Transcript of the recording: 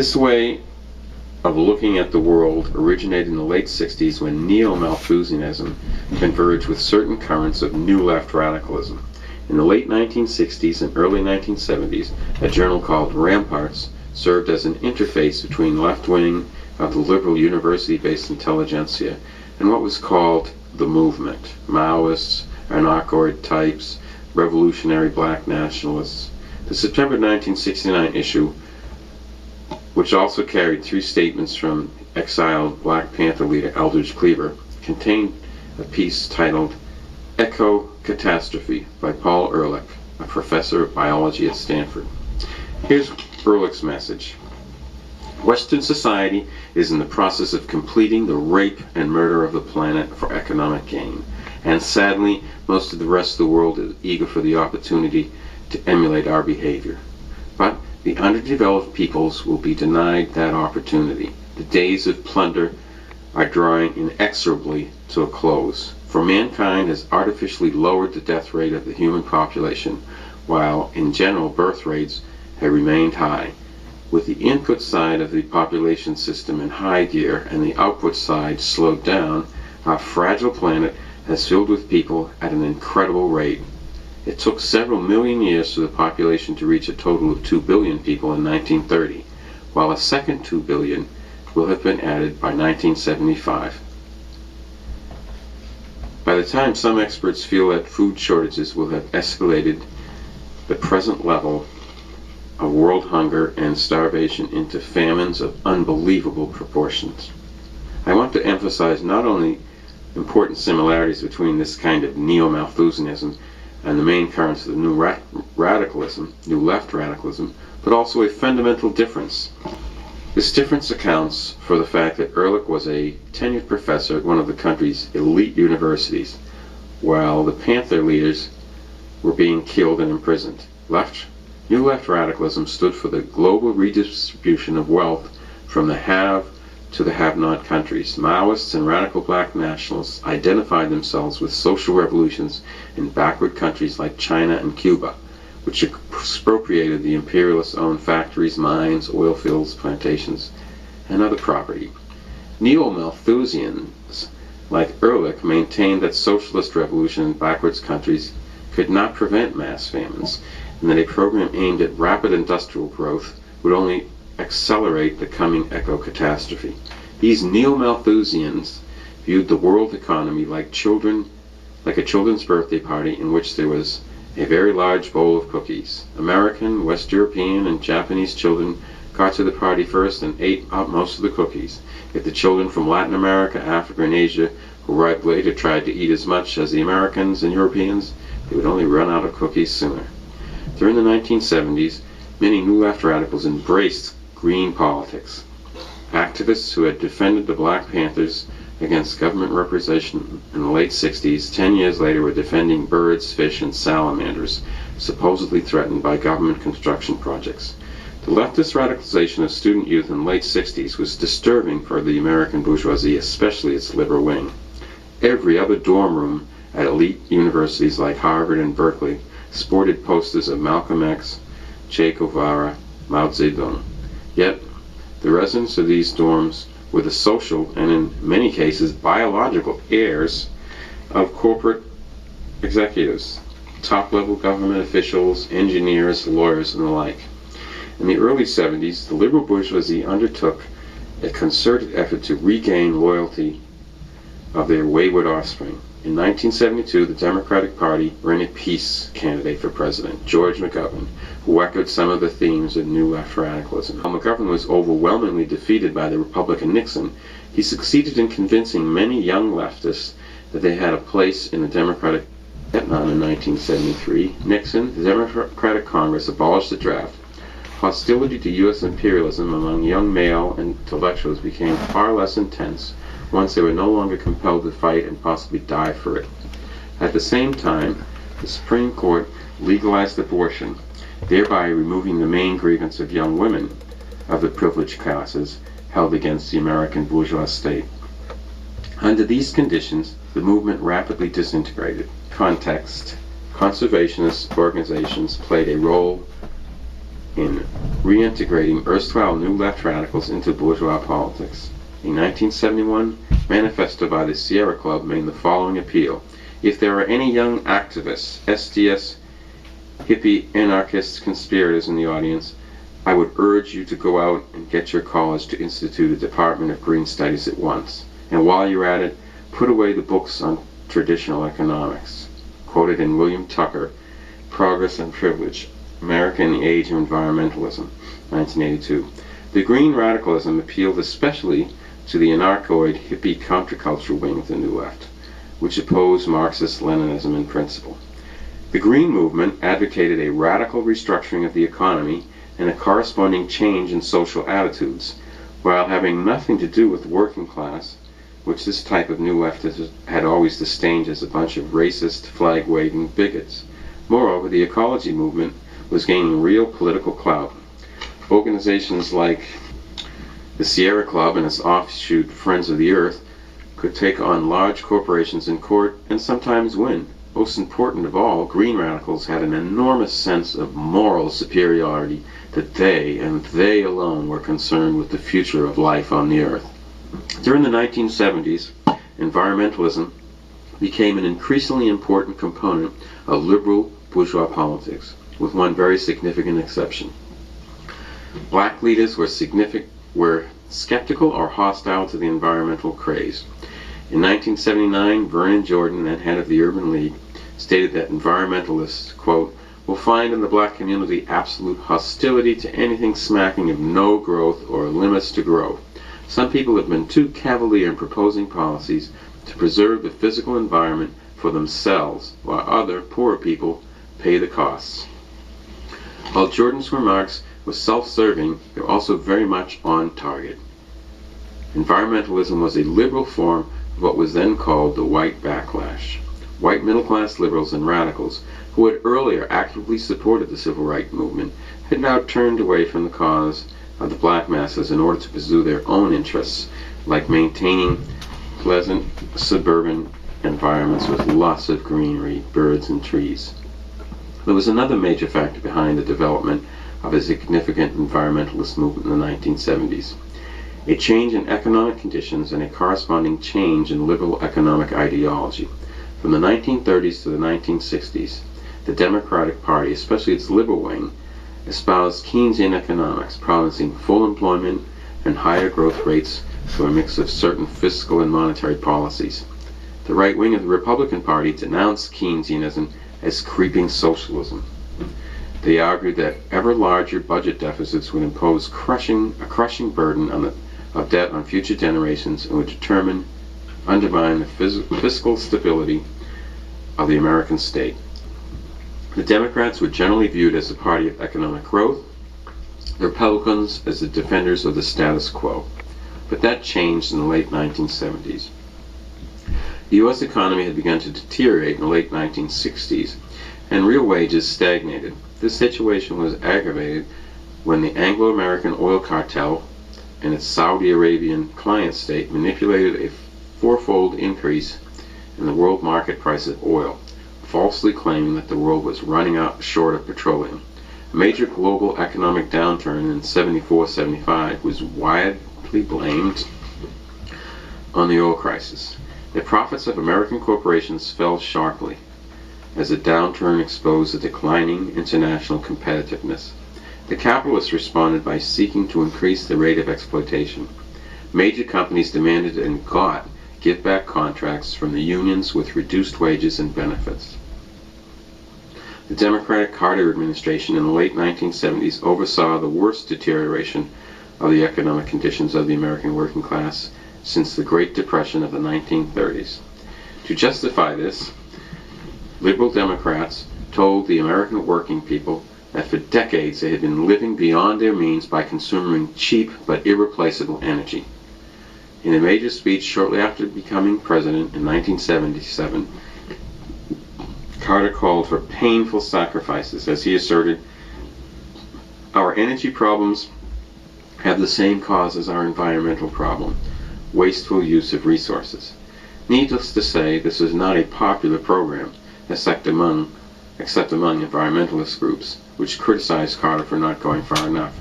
This way of looking at the world originated in the late 60s when neo-Malthusianism converged with certain currents of New Left radicalism. In the late 1960s and early 1970s, a journal called Ramparts served as an interface between left wing of the liberal university-based intelligentsia and what was called the movement, Maoists, anarchoid types, revolutionary black nationalists. The September 1969 issue, which also carried 3 statements from exiled Black Panther leader Eldridge Cleaver, contained a piece titled Eco-Catastrophe by Paul Ehrlich, a professor of biology at Stanford. Here's Ehrlich's message. Western society is in the process of completing the rape and murder of the planet for economic gain, and sadly, most of the rest of the world is eager for the opportunity to emulate our behavior. But the underdeveloped peoples will be denied that opportunity. The days of plunder are drawing inexorably to a close, for mankind has artificially lowered the death rate of the human population, while in general birth rates have remained high. With the input side of the population system in high gear and the output side slowed down, our fragile planet has filled with people at an incredible rate. It took several million years for the population to reach a total of 2 billion people in 1930, while a second 2 billion will have been added by 1975. By the time some experts feel that food shortages will have escalated the present level of world hunger and starvation into famines of unbelievable proportions. I want to emphasize not only important similarities between this kind of neo-Malthusianism and the main currents of the New Radicalism, New Left radicalism, but also a fundamental difference. This difference accounts for the fact that Ehrlich was a tenured professor at one of the country's elite universities, while the Panther leaders were being killed and imprisoned. New Left radicalism stood for the global redistribution of wealth from the have to the have-not countries. Maoists and radical black nationalists identified themselves with social revolutions in backward countries like China and Cuba, which expropriated the imperialist-owned factories, mines, oil fields, plantations, and other property. Neo-Malthusians like Ehrlich maintained that socialist revolution in backwards countries could not prevent mass famines, and that a program aimed at rapid industrial growth would only accelerate the coming eco-catastrophe. These neo-Malthusians viewed the world economy like a children's birthday party in which there was a very large bowl of cookies. American, West European, and Japanese children got to the party first and ate up most of the cookies. If the children from Latin America, Africa, and Asia who arrived later tried to eat as much as the Americans and Europeans, they would only run out of cookies sooner. During the 1970s, many New Left radicals embraced green politics. Activists who had defended the Black Panthers against government repression in the late 60s, 10 years later were defending birds, fish, and salamanders, supposedly threatened by government construction projects. The leftist radicalization of student youth in the late 60s was disturbing for the American bourgeoisie, especially its liberal wing. Every other dorm room at elite universities like Harvard and Berkeley sported posters of Malcolm X, Che Guevara, Mao Zedong. Yet, the residents of these dorms were the social and, in many cases, biological heirs of corporate executives, top-level government officials, engineers, lawyers, and the like. In the early 70s, the liberal bourgeoisie undertook a concerted effort to regain loyalty of their wayward offspring. In 1972, the Democratic Party ran a peace candidate for president, George McGovern, who echoed some of the themes of New Left radicalism. While McGovern was overwhelmingly defeated by the Republican Nixon, he succeeded in convincing many young leftists that they had a place in the Democratic Vietnam in 1973. Nixon, the Democratic Congress, abolished the draft. Hostility to U.S. imperialism among young male intellectuals became far less intense once they were no longer compelled to fight and possibly die for it. At the same time, the Supreme Court legalized abortion, thereby removing the main grievance of young women of the privileged classes held against the American bourgeois state. Under these conditions, the movement rapidly disintegrated. Context: conservationist organizations played a role in reintegrating erstwhile New Left radicals into bourgeois politics. A 1971 manifesto by the Sierra Club made the following appeal: if there are any young activists, SDS, hippie, anarchists, conspirators in the audience, I would urge you to go out and get your college to institute a Department of Green Studies at once. And while you're at it, put away the books on traditional economics. Quoted in William Tucker, Progress and Privilege, America in the Age of Environmentalism, 1982. The green radicalism appealed especially to the anarchoid hippie counterculture wing of the New Left, which opposed Marxist-Leninism in principle. The Green Movement advocated a radical restructuring of the economy and a corresponding change in social attitudes, while having nothing to do with the working class, which this type of New Left had always disdained as a bunch of racist, flag-waving bigots. Moreover, the ecology movement was gaining real political clout. Organizations like the Sierra Club and its offshoot Friends of the Earth could take on large corporations in court and sometimes win. Most important of all, green radicals had an enormous sense of moral superiority, that they, and they alone, were concerned with the future of life on the earth. During the 1970s, environmentalism became an increasingly important component of liberal bourgeois politics, with one very significant exception. Black leaders were skeptical or hostile to the environmental craze. In 1979, Vernon Jordan, then head of the Urban League, stated that environmentalists, quote, will find in the black community absolute hostility to anything smacking of no growth or limits to growth. Some people have been too cavalier in proposing policies to preserve the physical environment for themselves, while other, poorer people pay the costs. While Jordan's remarks were self-serving, they were also very much on target. Environmentalism was a liberal form of what was then called the white backlash. White middle-class liberals and radicals, who had earlier actively supported the civil rights movement, had now turned away from the cause of the black masses in order to pursue their own interests, like maintaining pleasant suburban environments with lots of greenery, birds, and trees. There was another major factor behind the development of a significant environmentalist movement in the 1970s. A change in economic conditions and a corresponding change in liberal economic ideology. From the 1930s to the 1960s, the Democratic Party, especially its liberal wing, espoused Keynesian economics, promising full employment and higher growth rates through a mix of certain fiscal and monetary policies. The right wing of the Republican Party denounced Keynesianism as creeping socialism. They argued that ever larger budget deficits would impose a crushing burden of debt on future generations and would undermine the fiscal stability of the American state. The Democrats were generally viewed as the party of economic growth, the Republicans as the defenders of the status quo. But that changed in the late 1970s. The U.S. economy had begun to deteriorate in the late 1960s, and real wages stagnated. This situation was aggravated when the Anglo-American oil cartel and its Saudi Arabian client state manipulated a fourfold increase in the world market price of oil, falsely claiming that the world was running out short of petroleum. A major global economic downturn in 74-75 was widely blamed on the oil crisis. The profits of American corporations fell sharply as the downturn exposed the declining international competitiveness. The capitalists responded by seeking to increase the rate of exploitation. Major companies demanded and got give-back contracts from the unions with reduced wages and benefits. The Democratic Carter administration in the late 1970s oversaw the worst deterioration of the economic conditions of the American working class since the Great Depression of the 1930s. To justify this, liberal Democrats told the American working people that for decades they had been living beyond their means by consuming cheap but irreplaceable energy. In a major speech shortly after becoming president in 1977, Carter called for painful sacrifices as he asserted, "Our energy problems have the same cause as our environmental problem, wasteful use of resources." Needless to say, this is not a popular program, except among except among environmentalist groups, which criticized Carter for not going far enough.